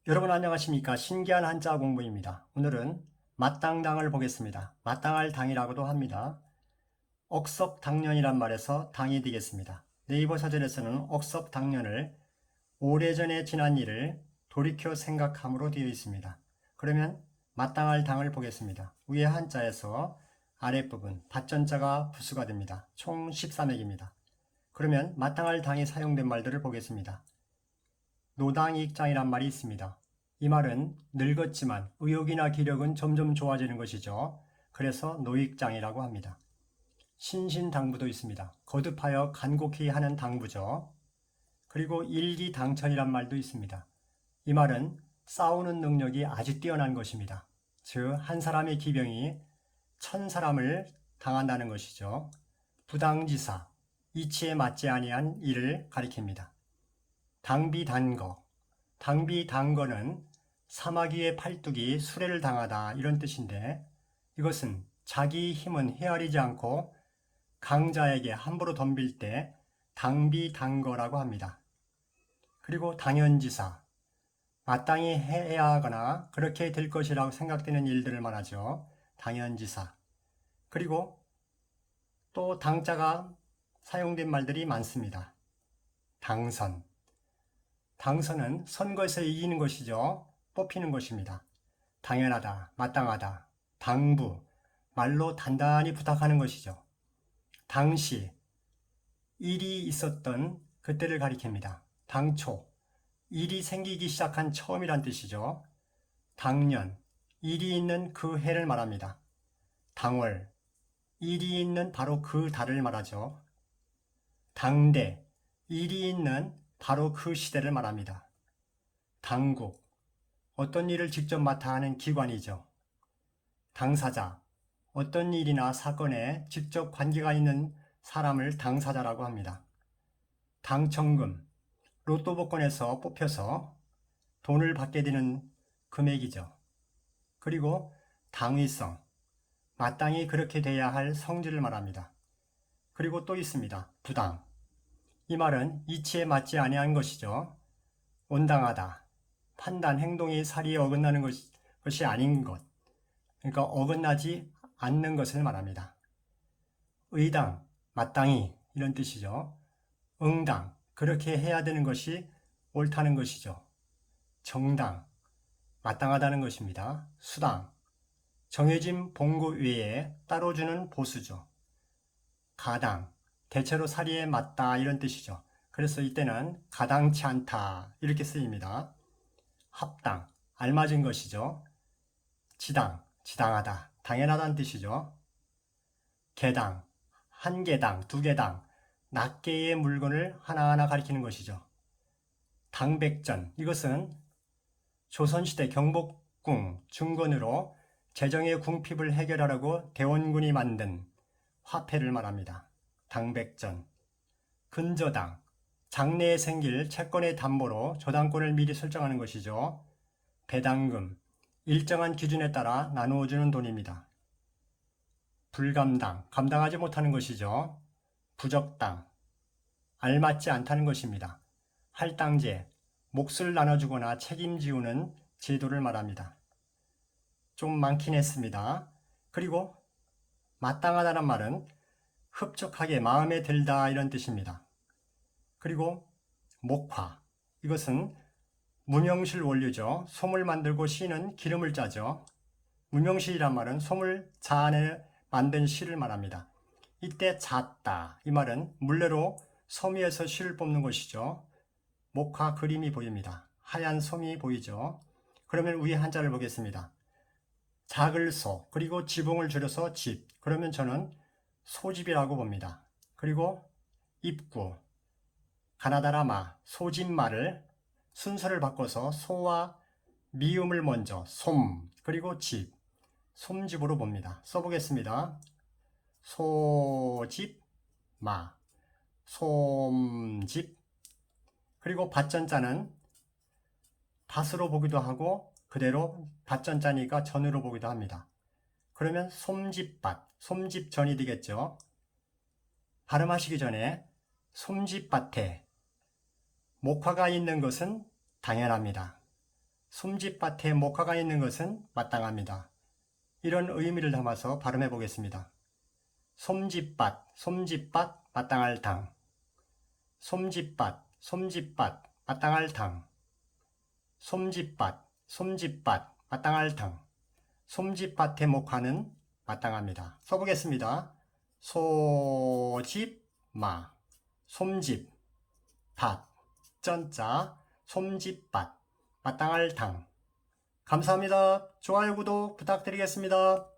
여러분 안녕하십니까? 신기한 한자 공부입니다. 오늘은 마땅당을 보겠습니다. 마땅할 당이라고도 합니다. 억섭당년이란 말에서 당이 되겠습니다. 네이버 사전에서는 억섭당년을 오래전에 지난 일을 돌이켜 생각함으로 되어 있습니다. 그러면 마땅할 당을 보겠습니다. 위에 한자에서 아랫부분 밭전자가 부수가 됩니다. 총 13액입니다. 그러면 마땅할 당이 사용된 말들을 보겠습니다. 노당익장이란 말이 있습니다. 이 말은 늙었지만 의욕이나 기력은 점점 좋아지는 것이죠. 그래서 노익장이라고 합니다. 신신당부도 있습니다. 거듭하여 간곡히 하는 당부죠. 그리고 일기당천이란 말도 있습니다. 이 말은 싸우는 능력이 아주 뛰어난 것입니다. 즉, 한 사람의 기병이 1000사람을 당한다는 것이죠. 부당지사, 이치에 맞지 아니한 일을 가리킵니다. 당비단거, 당비단거는 사마귀의 팔뚝이 수레를 당하다 이런 뜻인데 이것은 자기 힘은 헤아리지 않고 강자에게 함부로 덤빌 때 당비단거라고 합니다. 그리고 당연지사, 마땅히 해야 하거나 그렇게 될 것이라고 생각되는 일들을 말하죠. 당연지사. 그리고 또 당자가 사용된 말들이 많습니다. 당선. 당선은 선거에서 이기는 것이죠. 뽑히는 것입니다. 당연하다, 마땅하다, 당부, 말로 단단히 부탁하는 것이죠. 당시, 일이 있었던 그때를 가리킵니다. 당초, 일이 생기기 시작한 처음이란 뜻이죠. 당년, 일이 있는 그 해를 말합니다. 당월, 일이 있는 바로 그 달을 말하죠. 당대, 일이 있는 바로 그 시대를 말합니다. 당국, 어떤 일을 직접 맡아 하는 기관이죠. 당사자, 어떤 일이나 사건에 직접 관계가 있는 사람을 당사자라고 합니다. 당첨금, 로또 복권에서 뽑혀서 돈을 받게 되는 금액이죠. 그리고 당위성, 마땅히 그렇게 돼야 할 성질을 말합니다. 그리고 또 있습니다. 부당, 이 말은 이치에 맞지 아니한 것이죠. 온당하다, 판단, 행동이 사리에 어긋나는 것이 아닌 것, 그러니까 어긋나지 않는 것을 말합니다. 의당, 마땅히 이런 뜻이죠. 응당, 그렇게 해야 되는 것이 옳다는 것이죠. 정당, 마땅하다는 것입니다. 수당, 정해진 봉급 외에 따로 주는 보수죠. 가당, 대체로 사리에 맞다 이런 뜻이죠. 그래서 이때는 가당치 않다 이렇게 쓰입니다. 합당, 알맞은 것이죠. 지당, 지당하다, 당연하다는 뜻이죠. 개당, 한 개당, 두 개당, 낱개의 물건을 하나하나 가리키는 것이죠. 당백전, 이것은 조선시대 경복궁 중건으로 재정의 궁핍을 해결하라고 대원군이 만든 화폐를 말합니다. 당백전. 근저당, 장래에 생길 채권의 담보로 저당권을 미리 설정하는 것이죠. 배당금, 일정한 기준에 따라 나누어주는 돈입니다. 불감당, 감당하지 못하는 것이죠. 부적당, 알맞지 않다는 것입니다. 할당제, 몫을 나눠주거나 책임지우는 제도를 말합니다. 좀 많긴 했습니다. 그리고 마땅하다는 말은 흡족하게 마음에 들다 이런 뜻입니다. 그리고 목화, 이것은 무명실 원료죠. 솜을 만들고 씨는 기름을 짜죠. 무명실이란 말은 솜을 자아내 만든 실을 말합니다. 이때 잣다, 이 말은 물레로 솜 위에서 실을 뽑는 것이죠. 목화 그림이 보입니다. 하얀 솜이 보이죠. 그러면 위에 한자를 보겠습니다. 작을 소, 그리고 지붕을 줄여서 집, 그러면 저는 소집이라고 봅니다. 그리고 입구, 가나다라마, 소집말을 순서를 바꿔서 소와 미음을 먼저 솜, 그리고 집, 솜집으로 봅니다. 써보겠습니다. 소집, 마, 솜집. 그리고 밭전자는 밭으로 보기도 하고 그대로 밭전자니까 전으로 보기도 합니다. 그러면 솜집밭, 솜집전이 되겠죠. 발음하시기 전에 솜집밭에 목화가 있는 것은 당연합니다. 솜짓밭에 목화가 있는 것은 마땅합니다. 이런 의미를 담아서 발음해 보겠습니다. 솜짓밭, 솜짓밭, 마땅할 당. 솜짓밭, 솜짓밭, 마땅할 당. 솜짓밭, 솜짓밭, 마땅할 당. 솜짓밭의 목화는 마땅합니다. 써보겠습니다. 소집마, 솜집, 밭, 쩐자, 솜집밭, 마땅할 당. 감사합니다. 좋아요, 구독 부탁드리겠습니다.